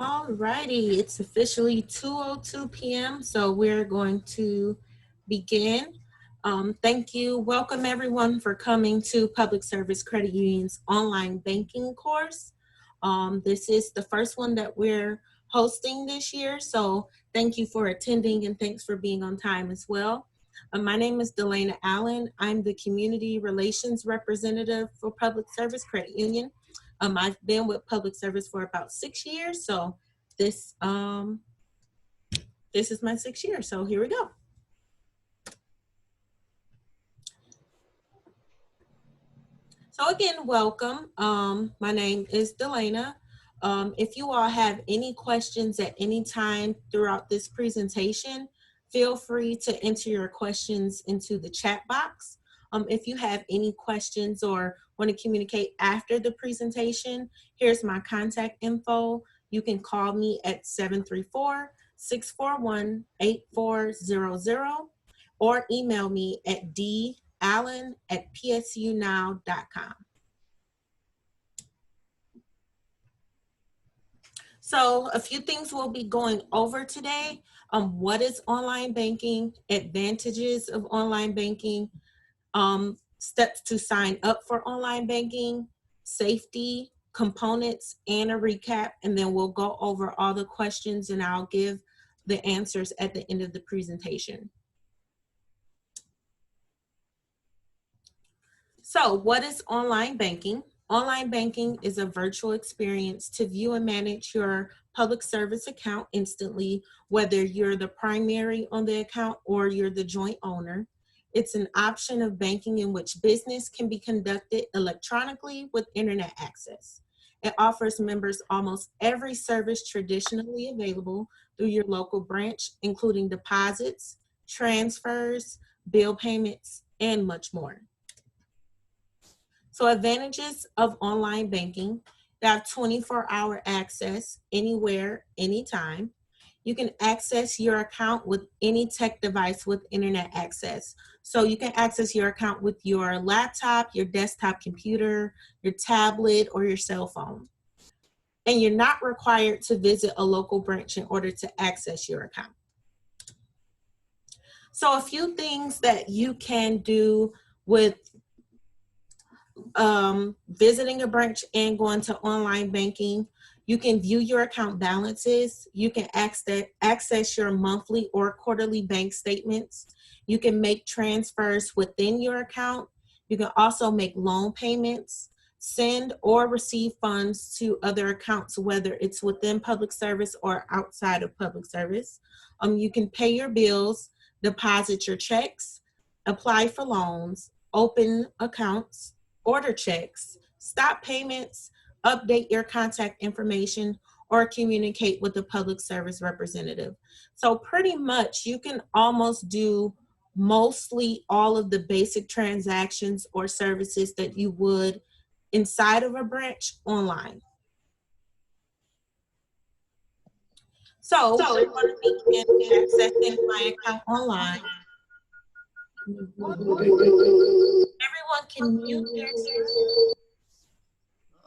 Alrighty, it's officially 2:02 p.m. So we're going to begin. Thank you. Welcome everyone for coming to Public Service Credit Union's online banking course. This is the first one that we're hosting this year. So thank you for attending and thanks for being on time as well. My name is Delana Allen. I'm the Community Relations Representative for Public Service Credit Union. I've been with public service for about 6 years, so this is my 6th year. So here we go. So again, welcome. My name is Delana. If you all have any questions at any time throughout this presentation, feel free to enter your questions into the chat box. If you have any questions or want to communicate after the presentation, here's my contact info. You can call me at 734-641-8400 or email me at dallen@psunow.com. So a few things we'll be going over today. What is online banking, advantages of online banking, steps to sign up for online banking, safety, components, and a recap. And then we'll go over all the questions and I'll give the answers at the end of the presentation. So what is online banking? Online banking is a virtual experience to view and manage your public service account instantly, whether you're the primary on the account or you're the joint owner. It's an option of banking in which business can be conducted electronically with internet access. It offers members almost every service traditionally available through your local branch, including deposits, transfers, bill payments, and much more. So advantages of online banking: you have 24-hour access anywhere, anytime. You can access your account with any tech device with internet access. So you can access your account with your laptop, your desktop computer, your tablet, or your cell phone. And you're not required to visit a local branch in order to access your account. So a few things that you can do with visiting a branch and going to online banking: you can view your account balances. You can access your monthly or quarterly bank statements. You can make transfers within your account. You can also make loan payments, send or receive funds to other accounts, whether it's within public service or outside of public service. You can pay your bills, deposit your checks, apply for loans, open accounts, order checks, stop payments, update your contact information, or communicate with a public service representative. So pretty much you can almost do mostly all of the basic transactions or services that you would inside of a branch online. So we're going to begin accessing my account online. Everyone can mute their screen.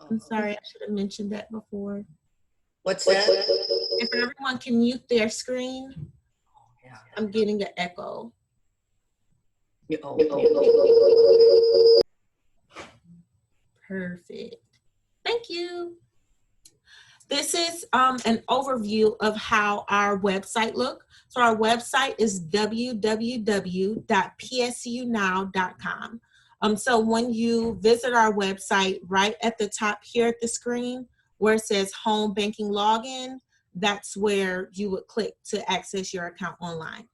I'm sorry, I should have mentioned that before. What's that? If everyone can mute their screen, I'm getting an echo. Perfect. Thank you. This is an overview of how our website looks. So our website is www.psunow.com. So when you visit our website, right at the top here at the screen where it says Home Banking Login, that's where you would click to access your account online.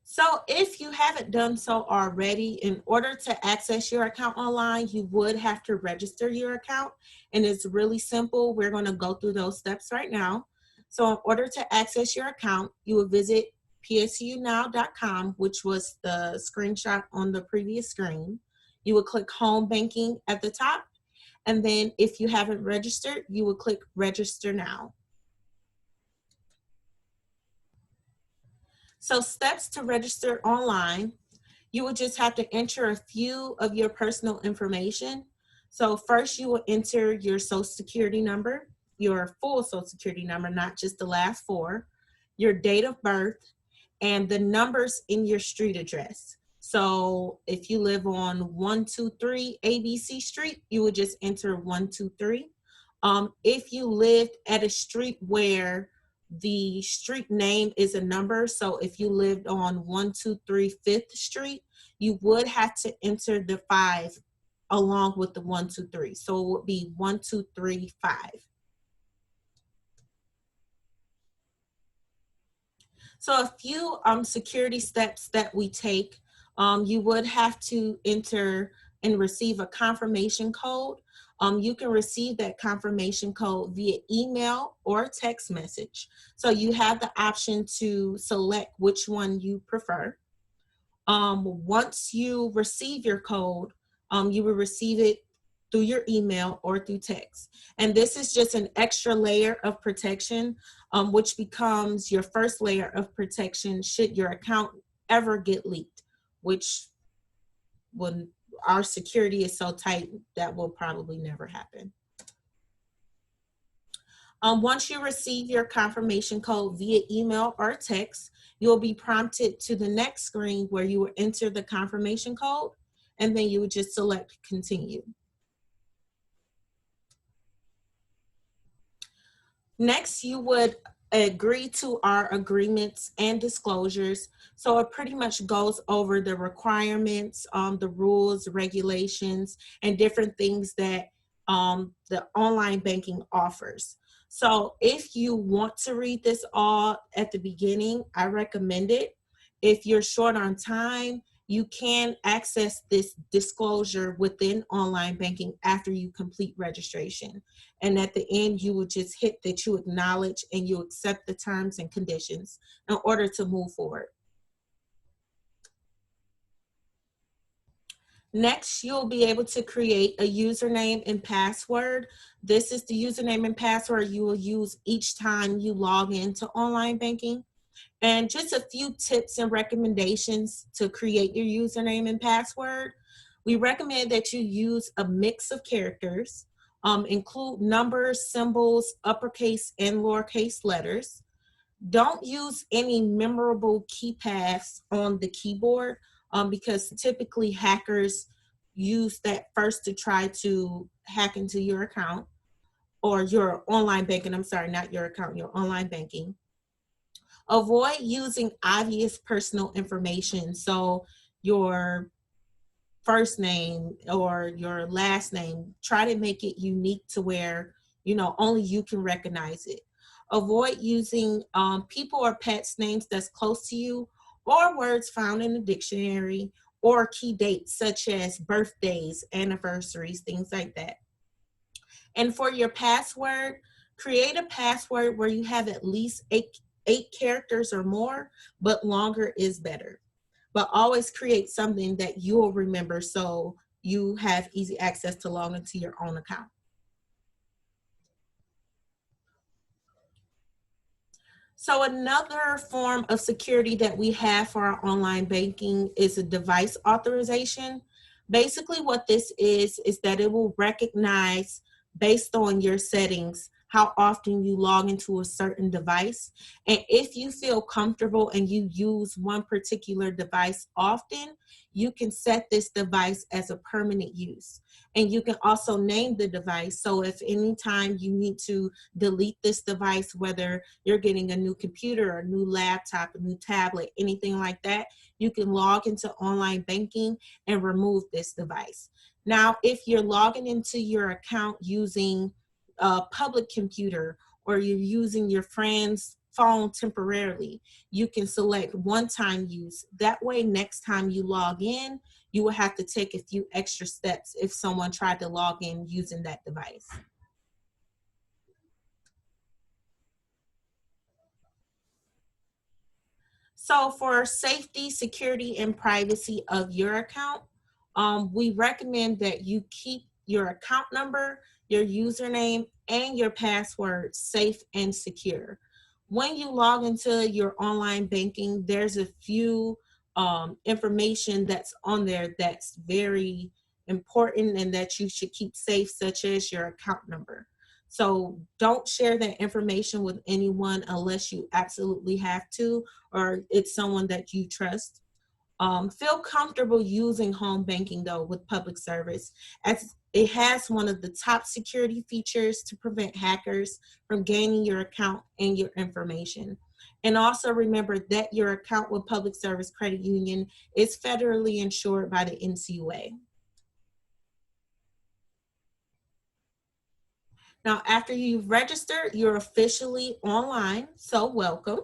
So if you haven't done so already, in order to access your account online, you would have to register your account. And it's really simple. We're going to go through those steps right now. So in order to access your account, you will visit psunow.com, which was the screenshot on the previous screen. You will click Home Banking at the top. And then if you haven't registered, you will click Register Now. So steps to register online: you would just have to enter a few of your personal information. So first you will enter your social security number, your full social security number, not just the last four, your date of birth, and the numbers in your street address. So if you live on 123 ABC Street, you would just enter 123. If you lived at a street where the street name is a number, so if you lived on 123 5th Street, you would have to enter the 5 along with the 123. So it would be 1235. So a few security steps that we take, you would have to enter and receive a confirmation code. You can receive that confirmation code via email or text message. So you have the option to select which one you prefer. Once you receive your code, you will receive it through your email or through text. And this is just an extra layer of protection, which becomes your first layer of protection should your account ever get leaked, which when our security is so tight, that will probably never happen. Once you receive your confirmation code via email or text, you'll be prompted to the next screen where you will enter the confirmation code, and then you would just select continue. Next, you would agree to our agreements and disclosures. So it pretty much goes over the requirements, the rules, regulations, and different things that the online banking offers. So if you want to read this all at the beginning, I recommend it. If you're short on time, you can access this disclosure within online banking after you complete registration. And at the end, you will just hit that you acknowledge and you accept the terms and conditions in order to move forward. Next, you'll be able to create a username and password. This is the username and password you will use each time you log into online banking. And just a few tips and recommendations to create your username and password. We recommend that you use a mix of characters, include numbers, symbols, uppercase and lowercase letters. Don't use any memorable keypads on the keyboard because typically hackers use that first to try to hack into your account or your online banking. I'm sorry, not your account, your online banking. Avoid using obvious personal information. So your first name or your last name, try to make it unique to where, only you can recognize it. Avoid using people or pets names that's close to you or words found in the dictionary or key dates such as birthdays, anniversaries, things like that. And for your password, create a password where you have at least eight characters or more, but longer is better. But always create something that you'll remember so you have easy access to log into your own account. So another form of security that we have for our online banking is a device authorization. Basically what this is that it will recognize based on your settings how often you log into a certain device. And if you feel comfortable and you use one particular device often, you can set this device as a permanent use. And you can also name the device. So if anytime you need to delete this device, whether you're getting a new computer, a new laptop, a new tablet, anything like that, you can log into online banking and remove this device. Now, if you're logging into your account using a public computer or you're using your friend's phone temporarily, you can select one-time use. That way, next time you log in, you will have to take a few extra steps if someone tried to log in using that device. So for safety, security, and privacy of your account, we recommend that you keep your account number, your username, and your password safe and secure. When you log into your online banking, there's a few information that's on there that's very important and that you should keep safe, such as your account number. So don't share that information with anyone unless you absolutely have to, or it's someone that you trust. Feel comfortable using home banking though with public service, as it has one of the top security features to prevent hackers from gaining your account and your information. And also remember that your account with Public Service Credit Union is federally insured by the NCUA. Now, after you've registered, you're officially online, so welcome.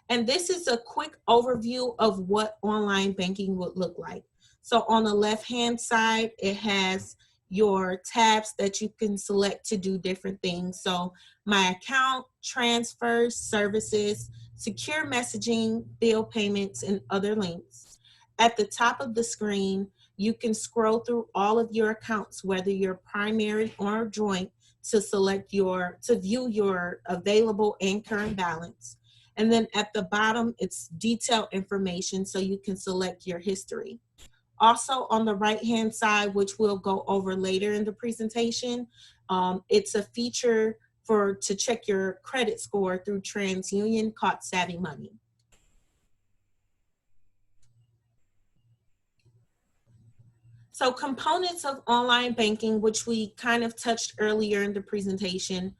And this is a quick overview of what online banking would look like. So on the left-hand side, it has your tabs that you can select to do different things. So my account, transfers, services, secure messaging, bill payments, and other links. At the top of the screen, you can scroll through all of your accounts, whether you're primary or joint, to view your available and current balance. And then at the bottom, it's detailed information so you can select your history. Also on the right-hand side, which we'll go over later in the presentation, it's a feature to check your credit score through TransUnion called Savvy Money. So components of online banking, which we kind of touched earlier in the presentation,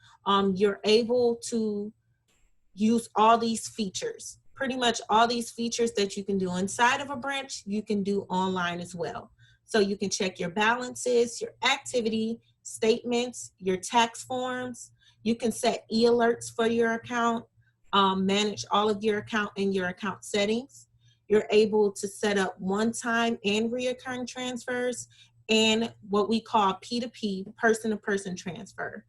you're able to use all these features. Pretty much all these features that you can do inside of a branch, you can do online as well. So you can check your balances, your activity, statements, your tax forms. You can set e-alerts for your account, manage all of your account and your account settings. You're able to set up one-time and reoccurring transfers and what we call P2P, person-to-person transfer.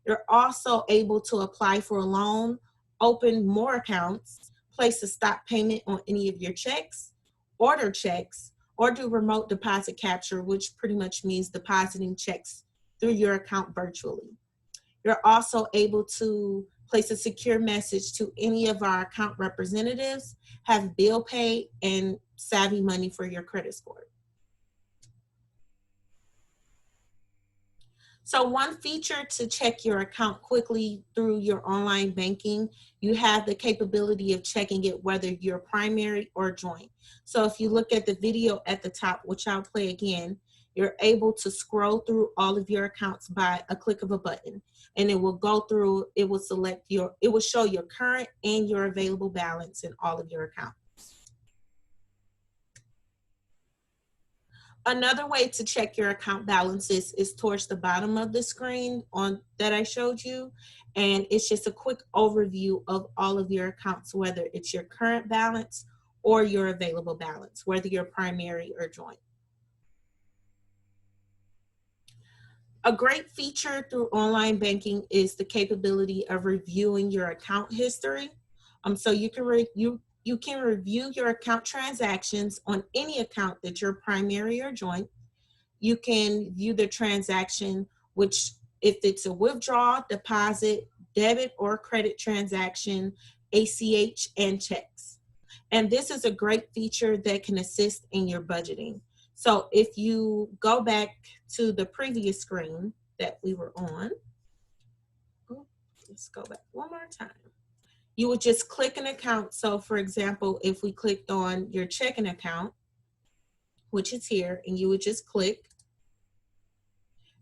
You're also able to apply for a loan, open more accounts, place a stop payment on any of your checks, order checks, or do remote deposit capture, which pretty much means depositing checks through your account virtually. You're also able to place a secure message to any of our account representatives, have bill pay, and Savvy Money for your credit score. So one feature to check your account quickly through your online banking, you have the capability of checking it whether you're primary or joint. So if you look at the video at the top, which I'll play again, you're able to scroll through all of your accounts by a click of a button, and it will go through, it will show your current and your available balance in all of your accounts. Another way to check your account balances is towards the bottom of the screen that I showed you. And it's just a quick overview of all of your accounts, whether it's your current balance or your available balance, whether you're primary or joint. A great feature through online banking is the capability of reviewing your account history. So you can review your account transactions on any account that you're primary or joint. You can view the transaction, which if it's a withdrawal, deposit, debit or credit transaction, ACH, and checks. And this is a great feature that can assist in your budgeting. So if you go back to the previous screen that we were on, let's go back one more time. You would just click an account. So for example, if we clicked on your checking account, which is here, and you would just click,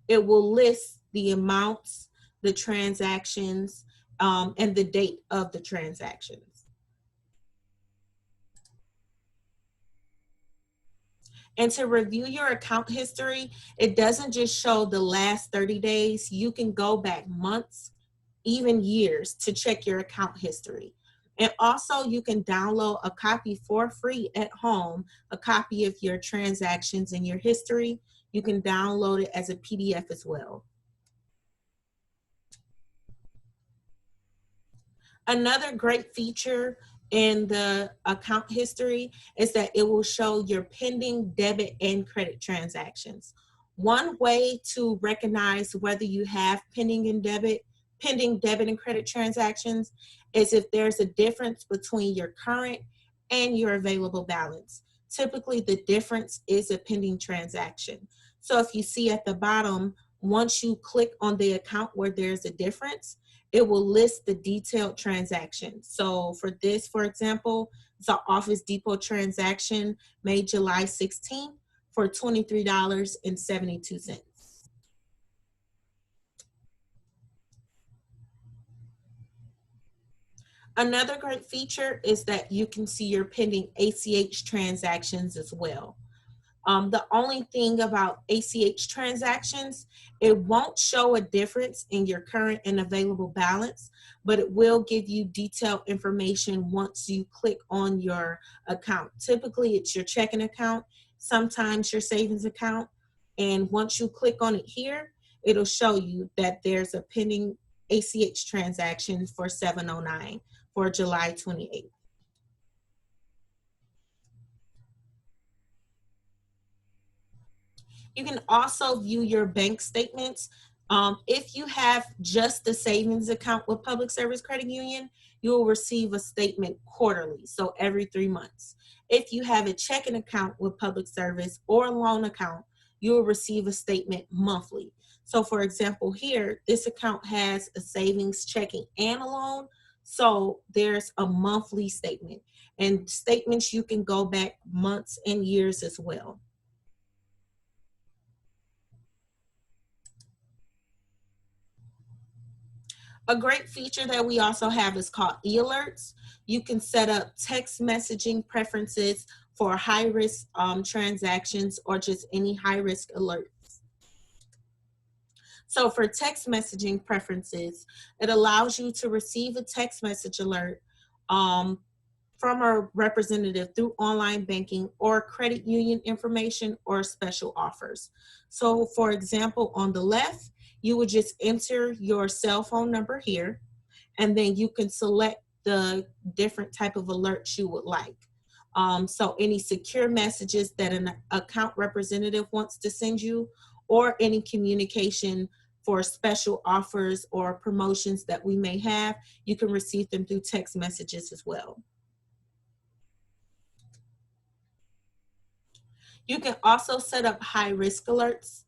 it will list the amounts, the transactions, and the date of the transactions. And to review your account history, it doesn't just show the last 30 days. You can go back months, even years, to check your account history. And also you can download a copy for free at home, a copy of your transactions and your history. You can download it as a PDF as well. Another great feature in the account history is that it will show your pending debit and credit transactions. One way to recognize whether you have pending debit and credit transactions is if there's a difference between your current and your available balance. typically the difference is a pending transaction. So if you see at the bottom, once you click on the account where there's a difference, it will list the detailed transaction. So for this, for example, it's an Office Depot transaction made July 16th for $23.72. Another great feature is that you can see your pending ACH transactions as well. The only thing about ACH transactions, it won't show a difference in your current and available balance, but it will give you detailed information once you click on your account. Typically, it's your checking account, sometimes your savings account, and once you click on it here, it'll show you that there's a pending ACH transaction for 709 for July 28th. You can also view your bank statements. If you have just the savings account with Public Service Credit Union, you will receive a statement quarterly, so every 3 months. If you have a checking account with Public Service or a loan account, you will receive a statement monthly. So for example, here, this account has a savings, checking, and a loan. So there's a monthly statement, and statements you can go back months and years as well. A great feature that we also have is called e-alerts. You can set up text messaging preferences for high risk transactions or just any high risk alert. So for text messaging preferences, it allows you to receive a text message alert from a representative through online banking or credit union information or special offers. So for example, on the left, you would just enter your cell phone number here, and then you can select the different type of alerts you would like. So any secure messages that an account representative wants to send you, or any communication for special offers or promotions that we may have, you can receive them through text messages as well. You can also set up high risk alerts.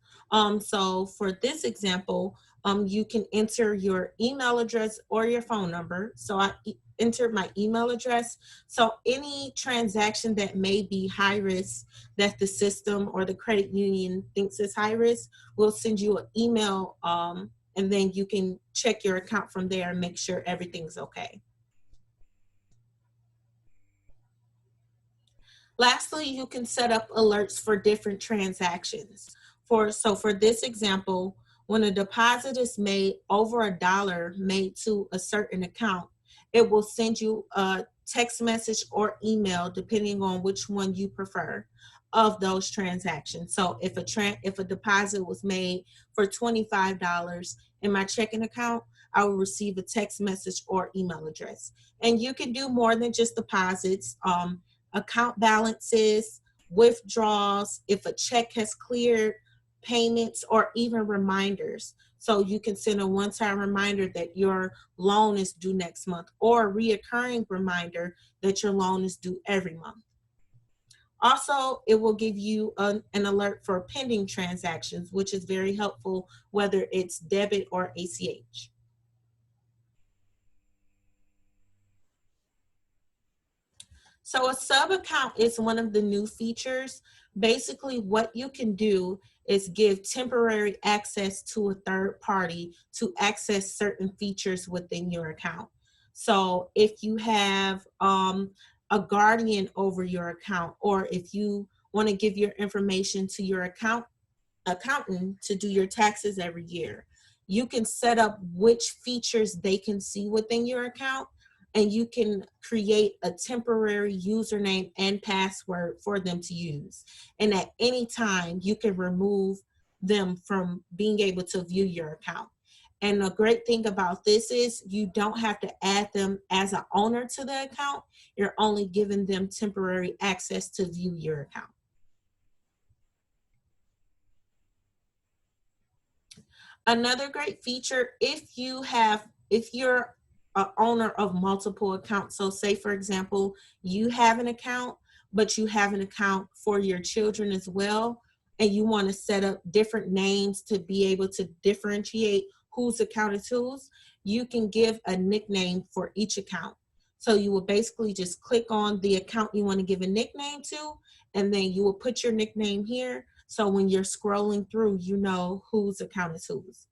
So for this example, you can enter your email address or your phone number. So I entered my email address. So any transaction that may be high risk that the system or the credit union thinks is high risk, will send you an email, and then you can check your account from there and make sure everything's okay. Lastly, you can set up alerts for different transactions. So for this example, when a deposit is made over $1 made to a certain account, it will send you a text message or email, depending on which one you prefer, of those transactions. So if a deposit was made for $25 in my checking account, I will receive a text message or email address. And you can do more than just deposits. Account balances, withdrawals, if a check has cleared, payments, or even reminders. So you can send a one-time reminder that your loan is due next month, or a reoccurring reminder that your loan is due every month. Also, it will give you an alert for pending transactions, which is very helpful, whether it's debit or ACH. So a sub account is one of the new features. Basically, what you can do is give temporary access to a third party to access certain features within your account. So if you have a guardian over your account, or if you want to give your information to your accountant to do your taxes every year, you can set up which features they can see within your account, and you can create a temporary username and password for them to use. And at any time, you can remove them from being able to view your account. And the great thing about this is you don't have to add them as an owner to the account. You're only giving them temporary access to view your account. Another great feature, if you're a owner of multiple accounts, so say for example, you have an account, but you have an account for your children as well, and you want to set up different names to be able to differentiate whose account is whose, you can give a nickname for each account. So you will basically just click on the account you want to give a nickname to, and then you will put your nickname here. So when you're scrolling through, you know whose account is whose.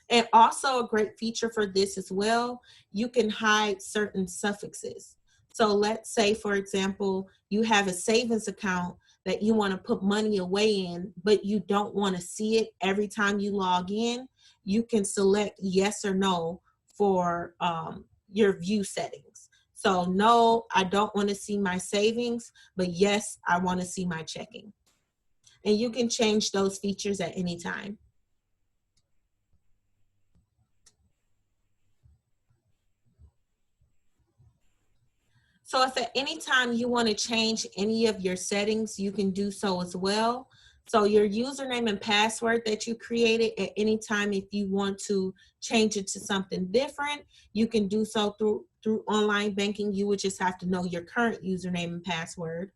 And also a great feature for this as well, you can hide certain suffixes. So let's say, for example, you have a savings account that you want to put money away in, but you don't want to see it every time you log in. You can select yes or no for your view settings. So no, I don't want to see my savings, but yes, I want to see my checking. And you can change those features at any time. So if at any time you want to change any of your settings, you can do so as well. So your username and password that you created, at any time, if you want to change it to something different, you can do so through online banking. You would just have to know your current username and password.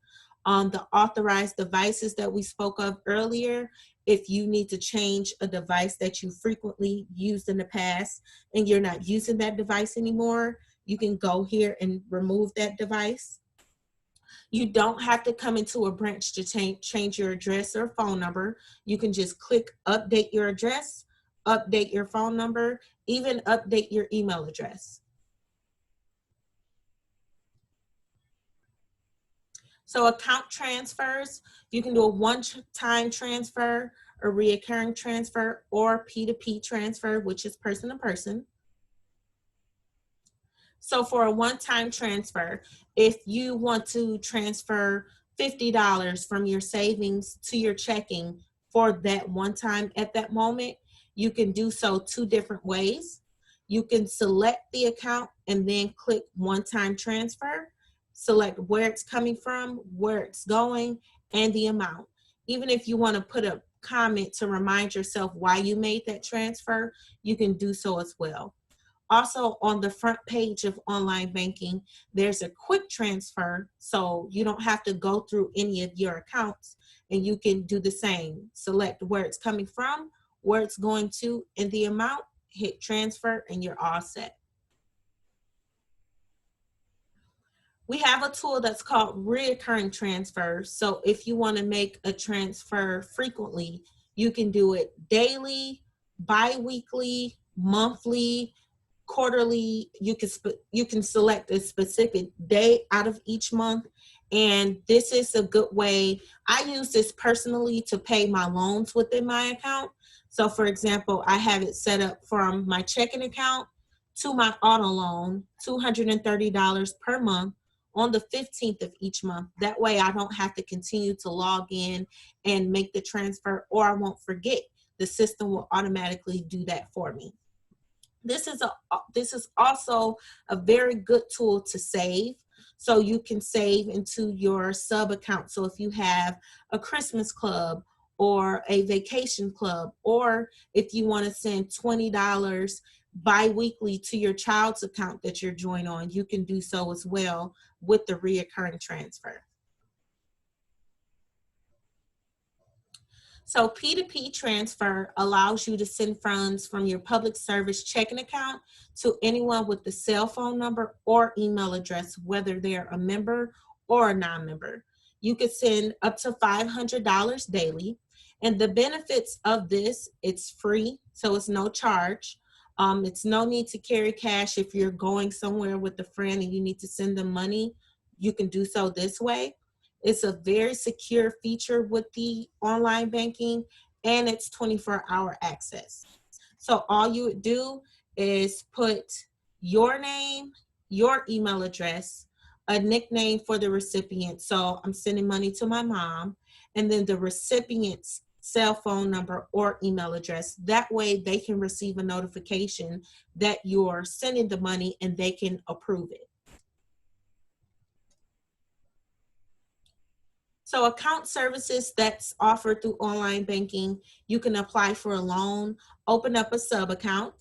The authorized devices that we spoke of earlier, if you need to change a device that you frequently used in the past and you're not using that device anymore, you can go here and remove that device. You don't have to come into a branch to change your address or phone number. You can just click update your address, update your phone number, even update your email address. So account transfers, you can do a one-time transfer, a reoccurring transfer, or P2P transfer, which is person to person. So for a one-time transfer, if you want to transfer $50 from your savings to your checking for that one time at that moment, you can do so two different ways. You can select the account and then click one-time transfer, select where it's coming from, where it's going, and the amount. Even if you want to put a comment to remind yourself why you made that transfer, you can do so as well. Also, on the front page of online banking, there's a quick transfer, so you don't have to go through any of your accounts, and you can do the same. Select where it's coming from, where it's going to, and the amount, hit transfer, and you're all set. We have a tool that's called reoccurring transfers. So if you want to make a transfer frequently, you can do it daily, bi-weekly, monthly, quarterly. You can select a specific day out of each month, and this is a good way. I use this personally to pay my loans within my account. So for example, I have it set up from my checking account to my auto loan, $230 per month on the 15th of each month. That way I don't have to continue to log in and make the transfer, or I won't forget. The system will automatically do that for me. This is also a very good tool to save. So you can save into your sub account. So if you have a Christmas club or a vacation club, or if you want to send $20 bi-weekly to your child's account that you're joined on, you can do so as well with the reoccurring transfer. So P2P transfer allows you to send funds from your public service checking account to anyone with the cell phone number or email address, whether they're a member or a non-member. You could send up to $500 daily. And the benefits of this, it's free, so it's no charge. It's no need to carry cash if you're going somewhere with a friend and you need to send them money. You can do so this way. It's a very secure feature with the online banking, and it's 24-hour access. So all you would do is put your name, your email address, a nickname for the recipient. So I'm sending money to my mom, and then the recipient's cell phone number or email address. That way they can receive a notification that you're sending the money and they can approve it. So account services that's offered through online banking, you can apply for a loan, open up a sub account.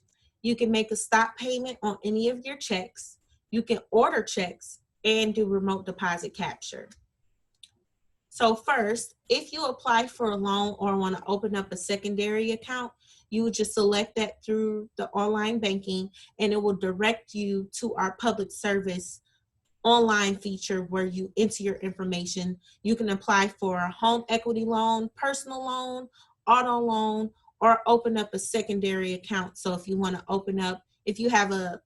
You can make a stop payment on any of your checks. You can order checks, and do remote deposit capture. So first, if you apply for a loan or want to open up a secondary account, you would just select that through the online banking, and it will direct you to our public service online feature where you enter your information. You can apply for a home equity loan, personal loan, auto loan, or open up a secondary account. So if you want to open up, if you want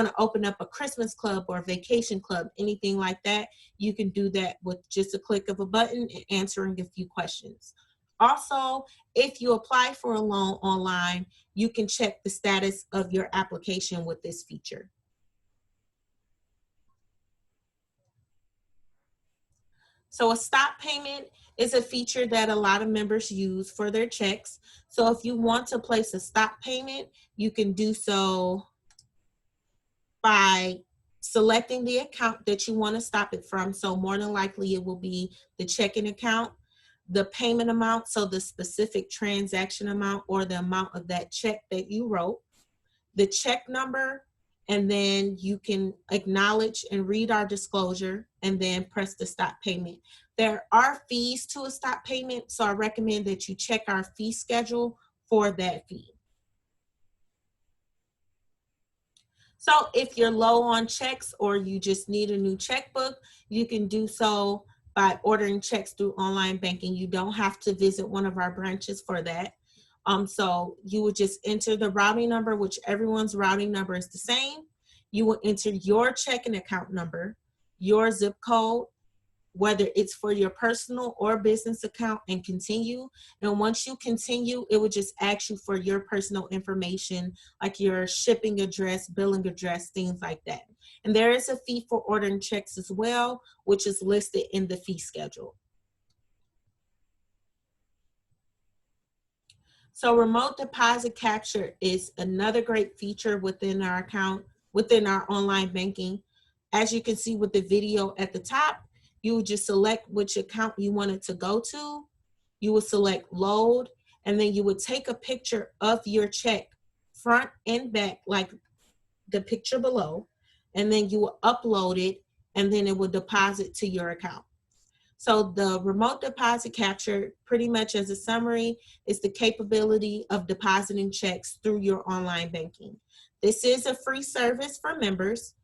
to open up a Christmas club or a vacation club, anything like that, you can do that with just a click of a button and answering a few questions. Also, if you apply for a loan online, you can check the status of your application with this feature. So a stop payment is a feature that a lot of members use for their checks. So if you want to place a stop payment, you can do so by selecting the account that you want to stop it from. So more than likely it will be the checking account, the payment amount, so the specific transaction amount or the amount of that check that you wrote, the check number, and then you can acknowledge and read our disclosure and then press the stop payment. There are fees to a stop payment, so I recommend that you check our fee schedule for that fee. So if you're low on checks or you just need a new checkbook, you can do so by ordering checks through online banking. You don't have to visit one of our branches for that. So you would just enter the routing number, which everyone's routing number is the same. You will enter your checking account number, your zip code, whether it's for your personal or business account, and continue. And once you continue, it would just ask you for your personal information, like your shipping address, billing address, things like that. And there is a fee for ordering checks as well, which is listed in the fee schedule. So remote deposit capture is another great feature within our account, within our online banking. As you can see with the video at the top, you would just select which account you want it to go to. You would select load, and then you would take a picture of your check front and back, like the picture below, and then you will upload it, and then it will deposit to your account. So the remote deposit capture, pretty much as a summary, is the capability of depositing checks through your online banking. This is a free service for members.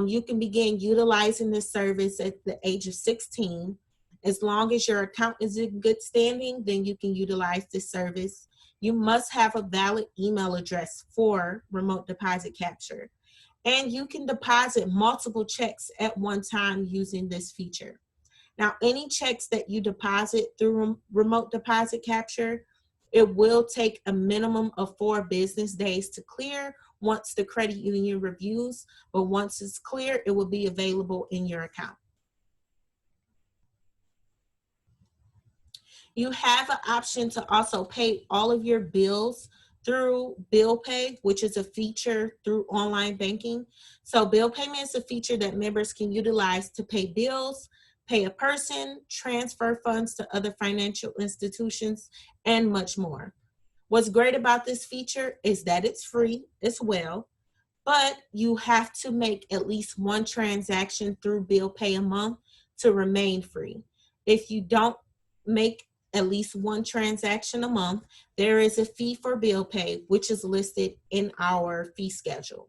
You can begin utilizing this service at the age of 16. As long as your account is in good standing, then you can utilize this service. You must have a valid email address for remote deposit capture. And you can deposit multiple checks at one time using this feature. Now, any checks that you deposit through remote deposit capture, it will take a minimum of 4 business days to clear once the credit union reviews, but once it's clear, it will be available in your account. You have an option to also pay all of your bills through bill pay, which is a feature through online banking. So bill payment is a feature that members can utilize to pay bills, pay a person, transfer funds to other financial institutions, and much more. What's great about this feature is that it's free as well, but you have to make at least one transaction through bill pay a month to remain free. If you don't make at least one transaction a month, there is a fee for bill pay, which is listed in our fee schedule.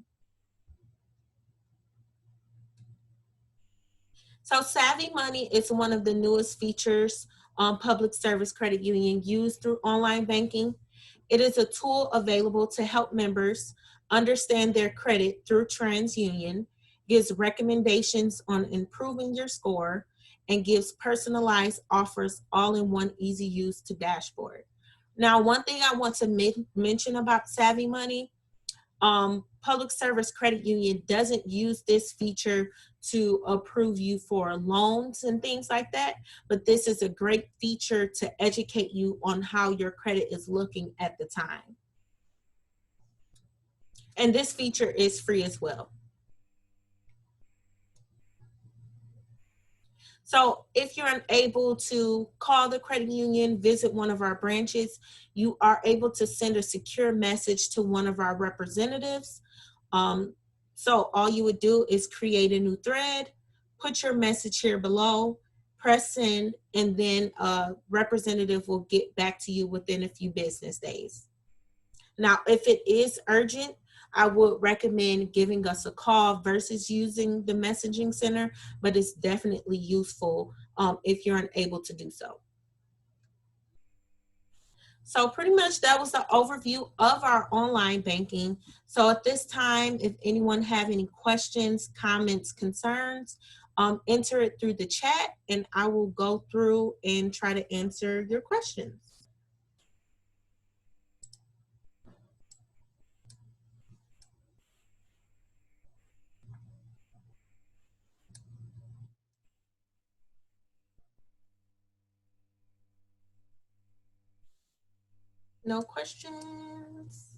So Savvy Money is one of the newest features Public Service Credit Union use through online banking. It is a tool available to help members understand their credit through TransUnion, gives recommendations on improving your score, and gives personalized offers all in one easy use to dashboard. Now, one thing I want to mention about Savvy Money, Public Service Credit Union doesn't use this feature to approve you for loans and things like that, but this is a great feature to educate you on how your credit is looking at the time. And this feature is free as well. So if you're unable to call the credit union, visit one of our branches, you are able to send a secure message to one of our representatives. So all you would do is create a new thread, put your message here below, press send, and then a representative will get back to you within a few business days. Now, if it is urgent, I would recommend giving us a call versus using the messaging center, but it's definitely useful if you're unable to do so. So pretty much that was the overview of our online banking. So at this time, if anyone have any questions, comments, concerns, enter it through the chat and I will go through and try to answer your questions. No questions?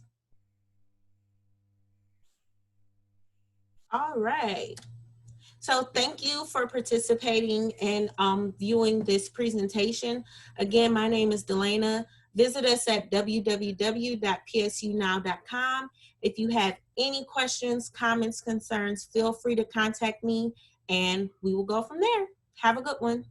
All right. So thank you for participating and viewing this presentation. Again, my name is Delana. Visit us at www.psunow.com. If you have any questions, comments, concerns, feel free to contact me and we will go from there. Have a good one.